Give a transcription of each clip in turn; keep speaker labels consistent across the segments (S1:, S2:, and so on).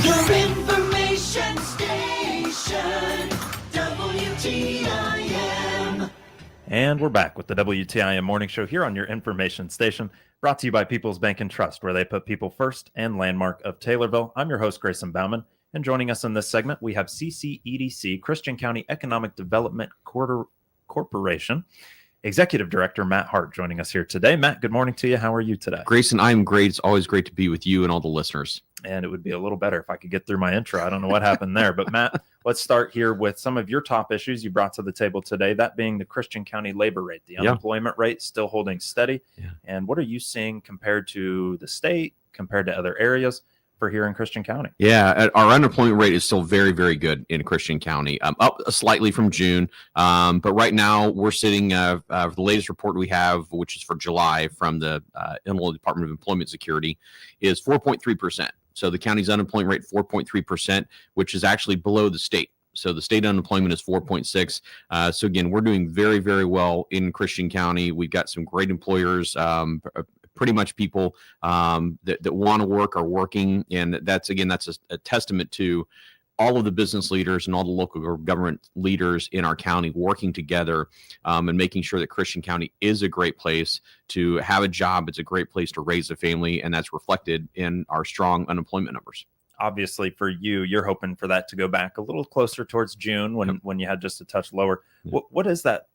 S1: Your information station, WTIM.
S2: And we're back with the WTIM Morning Show here on your information station, brought to you by People's Bank and Trust, where they put people first, and Landmark of Taylorville. I'm your host, Grayson Bauman, and joining us in this segment, we have CCEDC, Christian County Economic Development Corporation, Executive Director Matt Hart, joining us here today. Matt, good morning to you. How are you today?
S3: Grayson, I'm great. It's always great to be with you and all the listeners.
S2: And it would be a little better if I could get through my intro. I don't know what happened there. But Matt, let's start here with some of your top issues you brought to the table today, that being the Christian County labor rate, the unemployment rate still holding steady. And what are you seeing compared to the state, compared to other areas for here in Christian County?
S3: Our unemployment rate is still very, very good in Christian County, up slightly from June. But right now we're sitting, the latest report we have, which is for July from the Illinois Department of Employment Security, is 4.3%. So the county's unemployment rate, 4.3%, which is actually below the state. So the state unemployment is 4.6. So again, we're doing very, very well in Christian County. We've got some great employers, pretty much people that want to work are working. And that's a testament to all of the business leaders and all the local government leaders in our county working together and making sure that Christian County is a great place to have a job. It's a great place to raise a family, and that's reflected in our strong unemployment numbers.
S2: Obviously, for you, you're hoping for that to go back a little closer towards June when you had just a touch lower. What is that?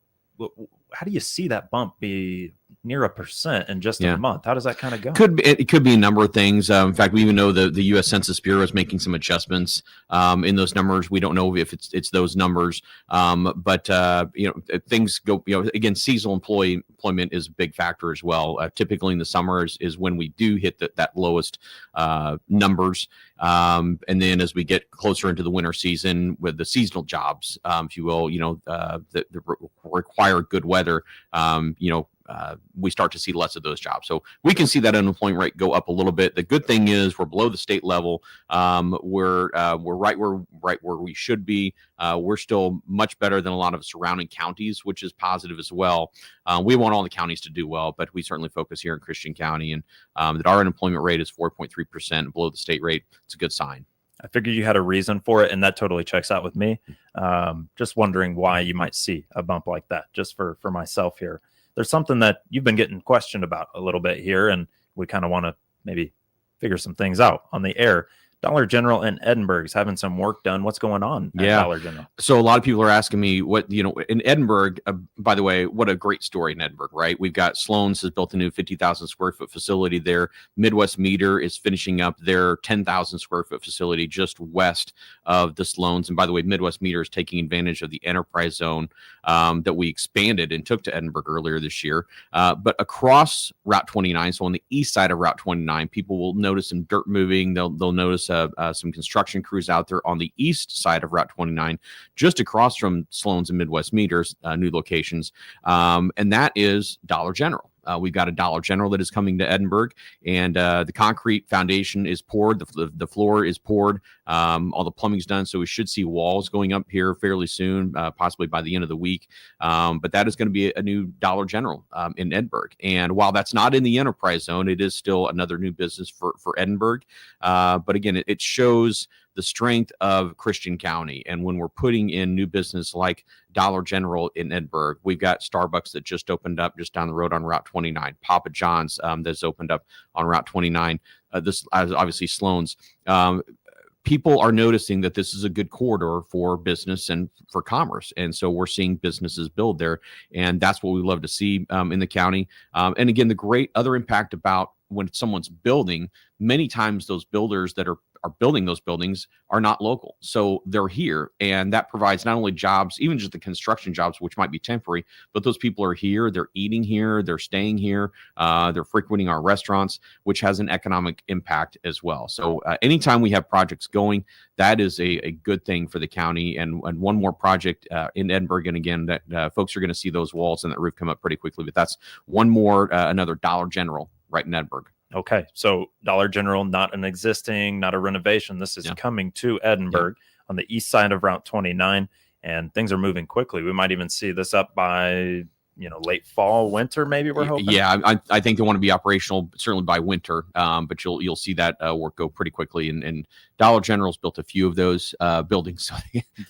S2: How do you see that bump be near 1% in just a month? How does that kind of go?
S3: It could be a number of things. In fact, we even know the U.S. Census Bureau is making some adjustments in those numbers. We don't know if it's those numbers, but things go. Again, seasonal employment is a big factor as well. Typically in the summer is when we do hit that lowest numbers, and then as we get closer into the winter season with the seasonal jobs, if you will, that require good weather, we start to see less of those jobs. So we can see that unemployment rate go up a little bit. The good thing is we're below the state level. We're right where we should be. We're still much better than a lot of surrounding counties, which is positive as well. We want all the counties to do well, but we certainly focus here in Christian County, and that our unemployment rate is 4.3% below the state rate. It's a good sign.
S2: I figured you had a reason for it, and that totally checks out with me. Just wondering why you might see a bump like that, just for myself here. There's something that you've been getting questioned about a little bit here, and we kind of want to maybe figure some things out on the air. Dollar General in Edinburgh is having some work done. What's going on at Dollar General?
S3: So a lot of people are asking me in Edinburgh, by the way, what a great story in Edinburgh, right? We've got Sloan's has built a new 50,000 square foot facility there. Midwest Meter is finishing up their 10,000 square foot facility just west of the Sloan's. And by the way, Midwest Meter is taking advantage of the enterprise zone that we expanded and took to Edinburgh earlier this year. But across Route 29, so on the east side of Route 29, people will notice some dirt moving. They'll notice some construction crews out there on the east side of Route 29, just across from Sloan's and Midwest Meters, new locations. And that is Dollar General. We've got a Dollar General that is coming to Edinburgh, and the concrete foundation is poured. The floor is poured. All the plumbing's done. So we should see walls going up here fairly soon, possibly by the end of the week. But that is going to be a new Dollar General in Edinburgh. And while that's not in the enterprise zone, it is still another new business for Edinburgh. But again, it shows the strength of Christian County. And when we're putting in new business like Dollar General in Edinburgh, we've got Starbucks that just opened up just down the road on Route 29, Papa John's that's opened up on Route 29. This obviously Sloan's. People are noticing that this is a good corridor for business and for commerce. And so we're seeing businesses build there. And that's what we love to see in the county. And again, the great other impact about when someone's building, many times those builders that are building those buildings are not local. So they're here, and that provides not only jobs, even just the construction jobs, which might be temporary, but those people are here, they're eating here, they're staying here, they're frequenting our restaurants, which has an economic impact as well. So anytime we have projects going, that is a good thing for the county. And one more project in Edinburgh, and again, that folks are going to see those walls and that roof come up pretty quickly, but that's one more, another Dollar General right in Edinburgh.
S2: Okay, so Dollar General, not an existing, not a renovation. This is coming to Edinburgh on the east side of Route 29, and things are moving quickly. We might even see this up by late fall, winter, maybe we're hoping.
S3: Yeah, I think they want to be operational certainly by winter, but you'll see that work go pretty quickly. And Dollar General's built a few of those buildings, so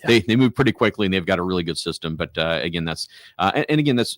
S3: they move pretty quickly, and they've got a really good system. But again, that's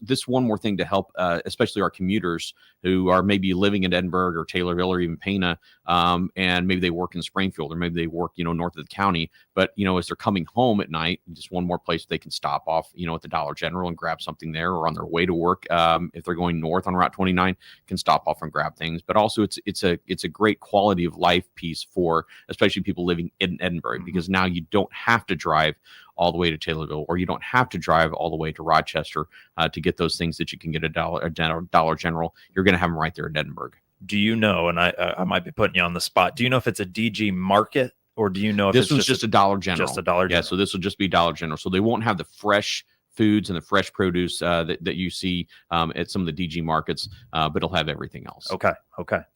S3: this one more thing to help, especially our commuters who are maybe living in Edinburgh or Taylorville or even Pana, and maybe they work in Springfield or maybe they work north of the county. But as they're coming home at night, just one more place they can stop off at the Dollar General and grab something there, or on their way to work, if they're going north on Route 29, can stop off and grab things. But also it's a great quality of life piece for especially people living in Edinburgh, because now you don't have to drive all the way to Taylorville, or you don't have to drive all the way to Rochester to get those things that you can get at Dollar General. You're going to have them right there in Edinburgh.
S2: Do you know, and I might be putting you on the spot, do you know if it's a DG Market, or do you know if
S3: this
S2: it's
S3: one's just a Dollar General?
S2: Just a Dollar General.
S3: Yeah, so this will just be Dollar General. So they won't have the fresh foods and the fresh produce that you see at some of the DG markets, but it'll have everything else.
S2: Okay.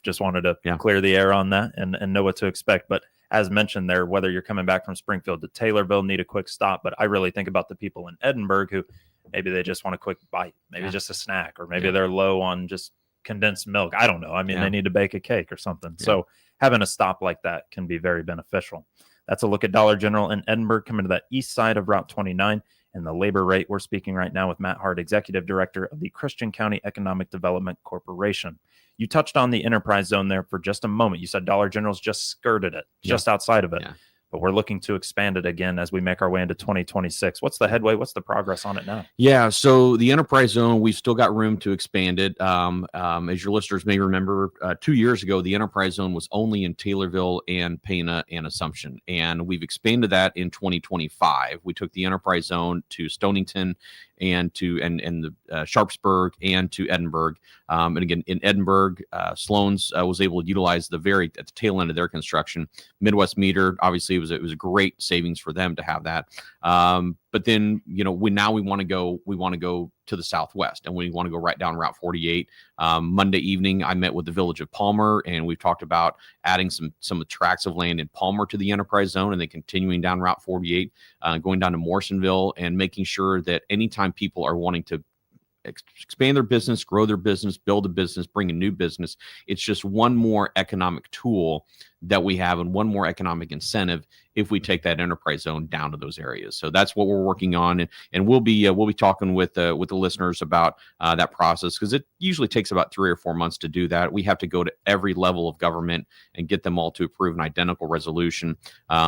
S2: Just wanted to clear the air on that and know what to expect. But as mentioned there, whether you're coming back from Springfield to Taylorville, need a quick stop. But I really think about the people in Edinburgh who maybe they just want a quick bite, maybe just a snack, or maybe they're low on just condensed milk. I don't know. I mean, they need to bake a cake or something. Yeah. So having a stop like that can be very beneficial. That's a look at Dollar General in Edinburgh, coming to that east side of Route 29. And the labor rate, we're speaking right now with Matt Hart, Executive Director of the Christian County Economic Development Corporation. You touched on the enterprise zone there for just a moment. You said Dollar General's just skirted it, just outside of it. Yeah. But we're looking to expand it again as we make our way into 2026. What's the headway? What's the progress on it now?
S3: Yeah, so the enterprise zone, we've still got room to expand it. As your listeners may remember, 2 years ago, the enterprise zone was only in Taylorville and Pana and Assumption, and we've expanded that in 2025. We took the enterprise zone to Stonington and the Sharpsburg and to Edinburgh. And again, in Edinburgh, Sloan's was able to utilize at the tail end of their construction. Midwest Meter, obviously, it was a great savings for them to have that. But then, we want to go to the southwest, and we want to go right down Route 48. Monday evening, I met with the village of Palmer, and we've talked about adding some tracts of land in Palmer to the enterprise zone, and then continuing down Route 48, going down to Morrisonville, and making sure that anytime people are wanting to expand their business, grow their business, build a business, bring a new business, it's just one more economic tool that we have and one more economic incentive if we take that enterprise zone down to those areas. So that's what we're working on, and we'll be talking with the listeners about that process, because it usually takes about 3 or 4 months to do that. We have to go to every level of government and get them all to approve an identical resolution,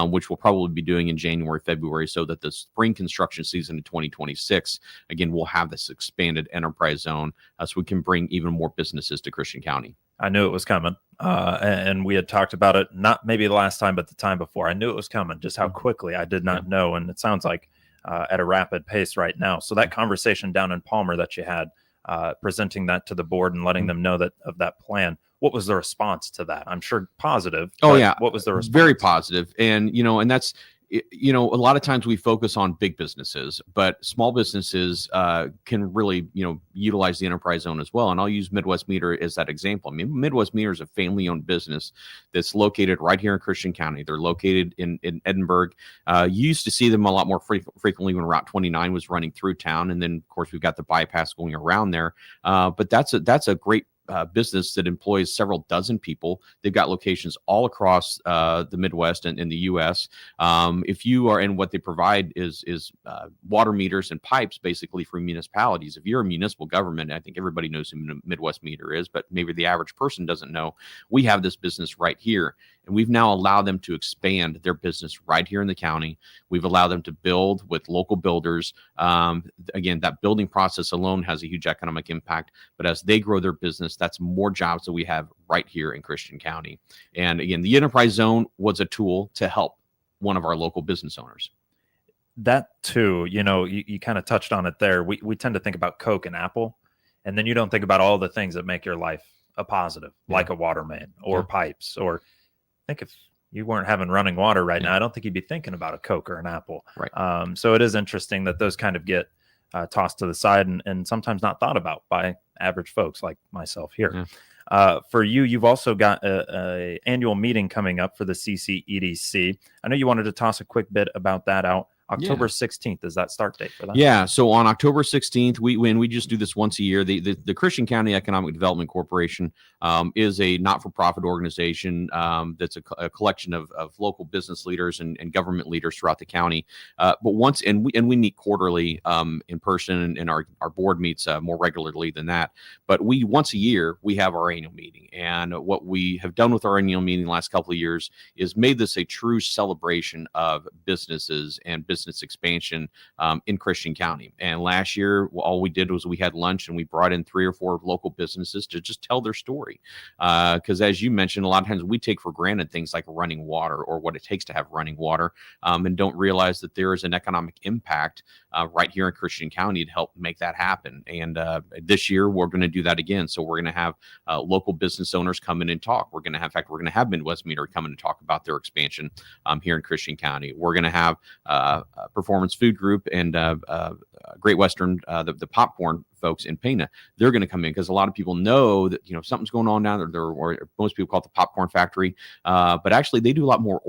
S3: which we'll probably be doing in January, February, so that the spring construction season in 2026, again, we'll have this expanded enterprise zone so we can bring even more businesses to Christian County.
S2: I knew it was coming, and we had talked about it, not maybe the last time, but the time before. I knew it was coming, just how quickly I did not know, and it sounds like at a rapid pace right now. So that conversation down in Palmer that you had, presenting that to the board and letting them know of that plan, what was the response to that? I'm sure positive.
S3: Oh, yeah.
S2: What was the response?
S3: Very positive. And, and that's, a lot of times we focus on big businesses, but small businesses can really, utilize the enterprise zone as well. And I'll use Midwest Meter as that example. I mean, Midwest Meter is a family-owned business that's located right here in Christian County. They're located in Edinburgh. You used to see them a lot more frequently when Route 29 was running through town. And then, of course, we've got the bypass going around there. But that's a great business that employs several dozen people. They've got locations all across the Midwest and in the U.S. If you are, and what they provide is water meters and pipes basically for municipalities. If you're a municipal government, I think everybody knows who Midwest Meter is, but maybe the average person doesn't know. We have this business right here, and we've now allowed them to expand their business right here in the county. We've allowed them to build with local builders. Again, that building process alone has a huge economic impact, but as they grow their business, that's more jobs that we have right here in Christian County. And again, the enterprise zone was a tool to help one of our local business owners.
S2: That too, you kind of touched on it there. We tend to think about Coke and Apple, and then you don't think about all the things that make your life a positive, like a water main or pipes, or think if you weren't having running water right now, I don't think you'd be thinking about a Coke or an Apple.
S3: Right.
S2: So it is interesting that those kind of get tossed to the side and sometimes not thought about by average folks like myself here. For you, you've also got a annual meeting coming up for the CCEDC. I know you wanted to toss a quick bit about that out. October 16th is that start date for that?
S3: Yeah. So on October 16th, we just do this once a year. The Christian County Economic Development Corporation is a not-for-profit organization that's a collection of local business leaders and government leaders throughout the county. But we meet quarterly in person, and our board meets more regularly than that. But once a year we have our annual meeting, and what we have done with our annual meeting the last couple of years is made this a true celebration of businesses and business expansion in Christian County. And last year, all we did was we had lunch and we brought in 3 or 4 local businesses to just tell their story. Because as you mentioned, a lot of times we take for granted things like running water or what it takes to have running water, and don't realize that there is an economic impact right here in Christian County to help make that happen. And this year we're going to do that again. So we're going to have local business owners come in and talk. We're going to have Midwest Meter come in and talk about their expansion here in Christian County. We're going to have Performance Food Group and Great Western, the popcorn folks in Pana. They're going to come in because a lot of people know that something's going on down there, or most people call it the popcorn factory, but actually they do a lot more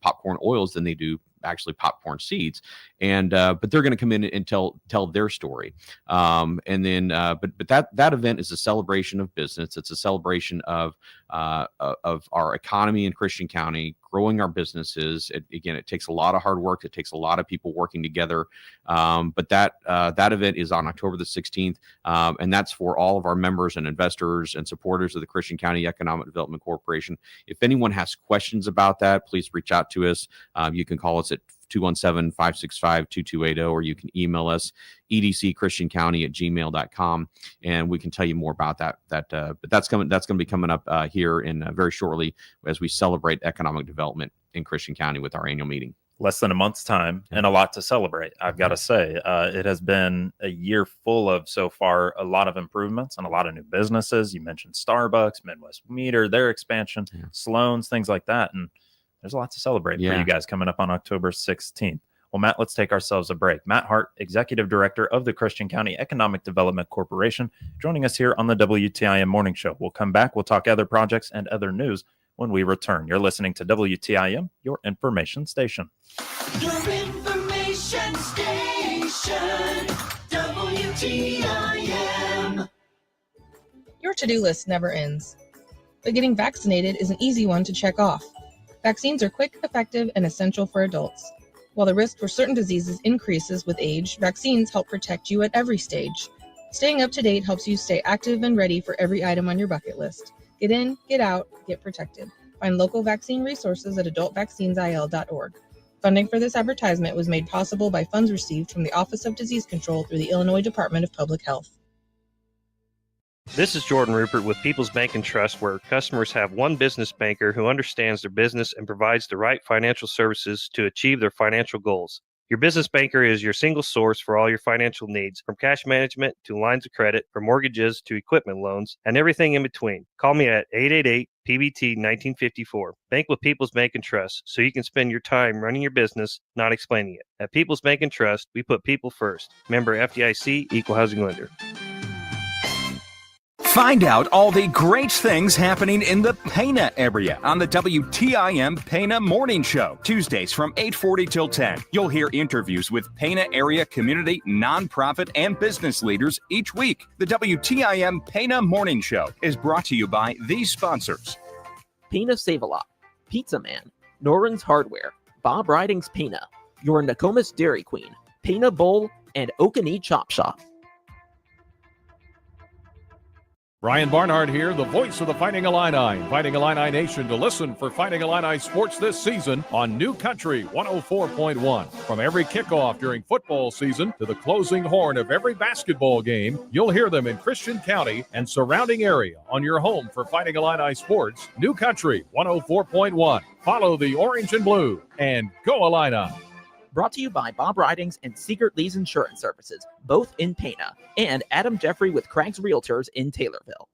S3: popcorn oils than they do actually popcorn seeds. And but they're going to come in and tell their story. And then but that event is a celebration of business. It's a celebration of our economy in Christian County, growing our businesses. It takes a lot of hard work. It takes a lot of people working together. But that event is on October the 16th, and that's for all of our members and investors and supporters of the Christian County Economic Development Corporation. If anyone has questions about that, please reach out to us. You can call us at 217-565-2280, or you can email us edcchristiancounty@gmail.com, and we can tell you more about that. But that's going to be coming up here in very shortly as we celebrate economic development in Christian County with our annual meeting.
S2: Less than a month's time and a lot to celebrate. I've got to say, it has been a year full of, so far, a lot of improvements and a lot of new businesses. You mentioned Starbucks, Midwest Meter, their expansion, Sloan's, things like that. And there's a lot to celebrate for you guys coming up on October 16th. Well, Matt, let's take ourselves a break. Matt Hart, Executive Director of the Christian County Economic Development Corporation, joining us here on the WTIM Morning Show. We'll come back. We'll talk other projects and other news when we return. You're listening to WTIM, your information station.
S1: Your information station, WTIM.
S4: Your to-do list never ends, but getting vaccinated is an easy one to check off. Vaccines are quick, effective, and essential for adults. While the risk for certain diseases increases with age, vaccines help protect you at every stage. Staying up to date helps you stay active and ready for every item on your bucket list. Get in, get out, get protected. Find local vaccine resources at adultvaccinesil.org. Funding for this advertisement was made possible by funds received from the Office of Disease Control through the Illinois Department of Public Health.
S5: This is Jordan Rupert with People's Bank and Trust, where customers have one business banker who understands their business and provides the right financial services to achieve their financial goals. Your business banker is your single source for all your financial needs, from cash management to lines of credit, from mortgages to equipment loans, and everything in between. Call me at 888-PBT-1954. Bank with People's Bank and Trust so you can spend your time running your business, not explaining it. At People's Bank and Trust, we put people first. Member FDIC, Equal Housing Lender.
S6: Find out all the great things happening in the Pana area on the WTIM Pana Morning Show, Tuesdays from 8:40 till 10. You'll hear interviews with Pana area community, nonprofit, and business leaders each week. The WTIM Pana Morning Show is brought to you by these sponsors:
S7: Pana Save-A-Lot, Pizza Man, Noren's Hardware, Bob Riding's Pana, your Nokomis Dairy Queen, Pana Bowl, and Okanee Chop Shop.
S8: Brian Barnhart here, the voice of the Fighting Illini, inviting Illini Nation to listen for Fighting Illini sports this season on New Country 104.1. From every kickoff during football season to the closing horn of every basketball game, you'll hear them in Christian County and surrounding area on your home for Fighting Illini sports, New Country 104.1. Follow the orange and blue and go Illini.
S7: Brought to you by Bob Ridings and Secret Lee's Insurance Services, both in Pana, and Adam Jeffrey with Craig's Realtors in Taylorville.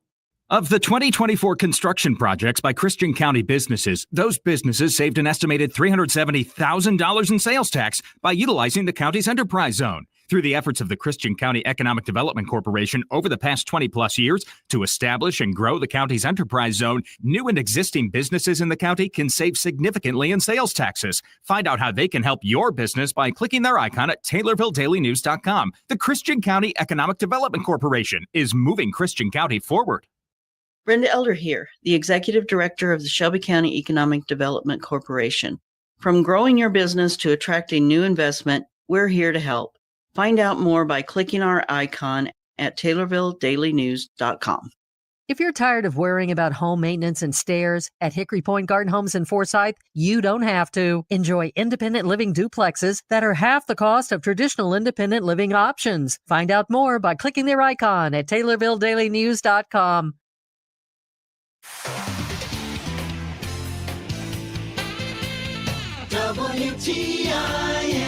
S6: Of the 2024 construction projects by Christian County businesses, those businesses saved an estimated $370,000 in sales tax by utilizing the county's enterprise zone. Through the efforts of the Christian County Economic Development Corporation over the past 20 plus years to establish and grow the county's enterprise zone, new and existing businesses in the county can save significantly in sales taxes. Find out how they can help your business by clicking their icon at TaylorvilleDailyNews.com. The Christian County Economic Development Corporation is moving Christian County forward.
S9: Brenda Elder here, the Executive Director of the Shelby County Economic Development Corporation. From growing your business to attracting new investment, we're here to help. Find out more by clicking our icon at TaylorvilleDailyNews.com.
S10: If you're tired of worrying about home maintenance and stairs at Hickory Point Garden Homes in Forsyth, you don't have to. Enjoy independent living duplexes that are half the cost of traditional independent living options. Find out more by clicking their icon at TaylorvilleDailyNews.com.
S1: WTIM.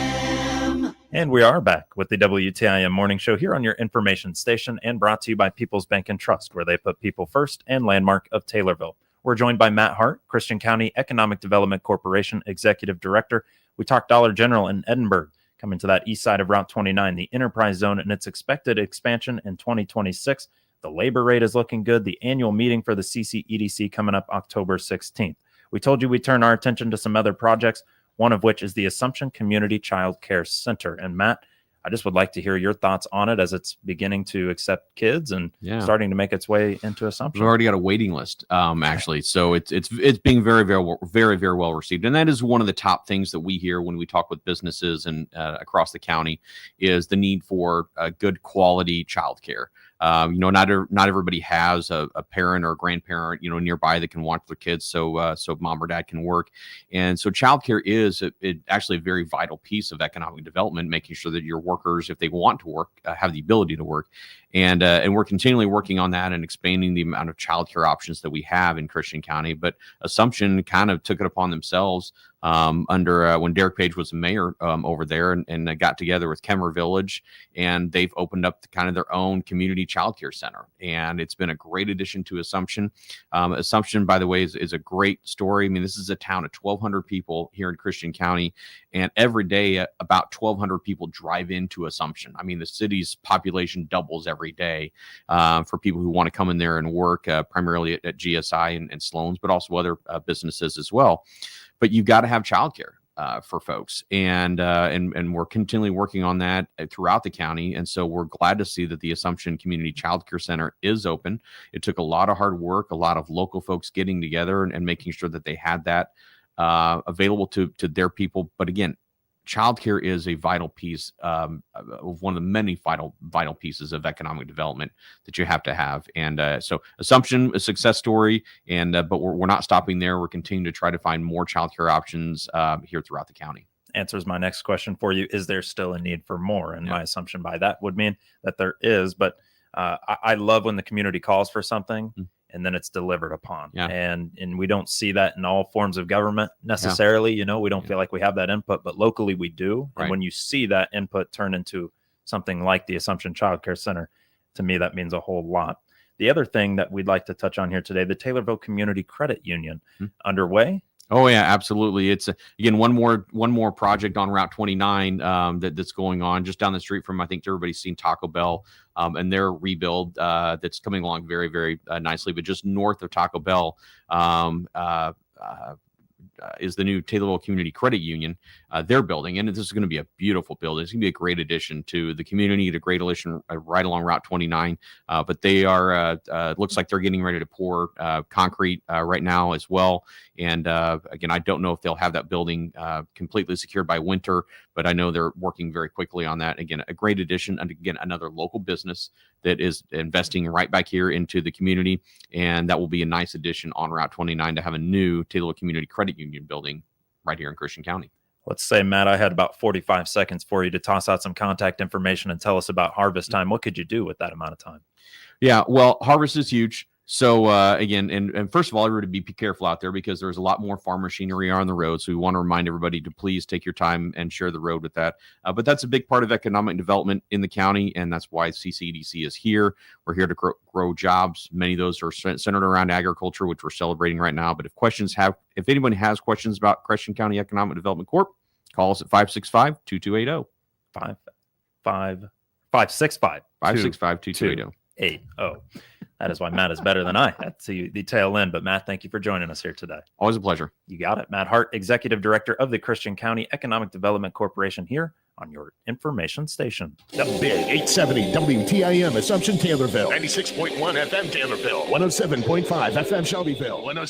S2: And we are back with the WTIM Morning Show here on your information station and brought to you by People's Bank and Trust, where they put people first, and Landmark of Taylorville. We're joined by Matt Hart, Christian County Economic Development Corporation Executive Director. We talked Dollar General in Edinburgh, coming to that east side of Route 29, the Enterprise Zone, and its expected expansion in 2026. The labor rate is looking good. The annual meeting for the CCEDC coming up October 16th. We told you we'd turn our attention to some other projects, one of which is the Assumption Community Child Care Center. And Matt, I just would like to hear your thoughts on it as it's beginning to accept kids and starting to make its way into Assumption.
S3: We've already got a waiting list, actually. So it's being very, very well received. And that is one of the top things that we hear when we talk with businesses and across the county is the need for good quality childcare. Not everybody has a parent or a grandparent, nearby that can watch their kids. So mom or dad can work. And so childcare is actually a very vital piece of economic development, making sure that your workers, if they want to work, have the ability to work. And we're continually working on that and expanding the amount of childcare options that we have in Christian County. But Assumption kind of took it upon themselves under when Derek Page was the mayor over there and got together with Kemmer Village, and they've opened up kind of their own community childcare center. And it's been a great addition to Assumption. Assumption, by the way, is a great story. I mean, this is a town of 1,200 people here in Christian County, and every day about 1,200 people drive into Assumption. I mean, the city's population doubles every day for people who want to come in there and work primarily at GSI and Sloan's, but also other businesses as well. But you've got to have childcare for folks, and we're continually working on that throughout the county. And so we're glad to see that the Assumption Community Child Care Center is open. It took a lot of hard work, a lot of local folks getting together and making sure that they had that available to their people. But again, childcare is a vital piece of one of the many vital pieces of economic development that you have to have. And so Assumption, a success story, and but we're not stopping there. We're continuing to try to find more childcare options here throughout the county.
S2: Answers my next question for you. Is there still a need for more? And my assumption by that would mean that there is. But I love when the community calls for something and then it's delivered upon. And we don't see that in all forms of government necessarily. We don't feel like we have that input, but locally we do. And when you see that input turn into something like the Assumption Child Care Center, to me, that means a whole lot. The other thing that we'd like to touch on here today, the Taylorville Community Credit Union underway.
S3: Oh yeah, absolutely. It's again one more project on Route 29 that's going on just down the street from, I think everybody's seen Taco Bell and their rebuild that's coming along very, very nicely. But just north of Taco Bell is the new Taylorville Community Credit Union they're building. And this is going to be a beautiful building. It's going to be a great addition to the community, a great addition right along Route 29. But they are, looks like they're getting ready to pour concrete right now as well. And again, I don't know if they'll have that building completely secured by winter, but I know they're working very quickly on that. Again, a great addition. And again, another local business that is investing right back here into the community. And that will be a nice addition on Route 29 to have a new Taylorville Community Credit Union building right here in Christian County.
S2: Let's say, Matt, I had about 45 seconds for you to toss out some contact information and tell us about harvest time. What could you do with that amount of time?
S3: Yeah, well, harvest is huge. So again, and first of all, everybody be careful out there because there's a lot more farm machinery on the road. So we want to remind everybody to please take your time and share the road with that. But that's a big part of economic development in the county, and that's why CCEDC is here. We're here to grow jobs. Many of those are centered around agriculture, which we're celebrating right now. But if anyone has questions about Christian County Economic Development Corp., call us at 565-2280.
S2: 565
S3: 565-2280.
S2: 80. That is why Matt is better than I at the tail end. But Matt, thank you for joining us here today.
S3: Always a pleasure.
S2: You got it. Matt Hart, Executive Director of the Christian County Economic Development Corporation, here on your information station.
S11: The Big 870 WTIM Assumption Taylorville. 96.1 FM Taylorville. 107.5 FM Shelbyville. 107.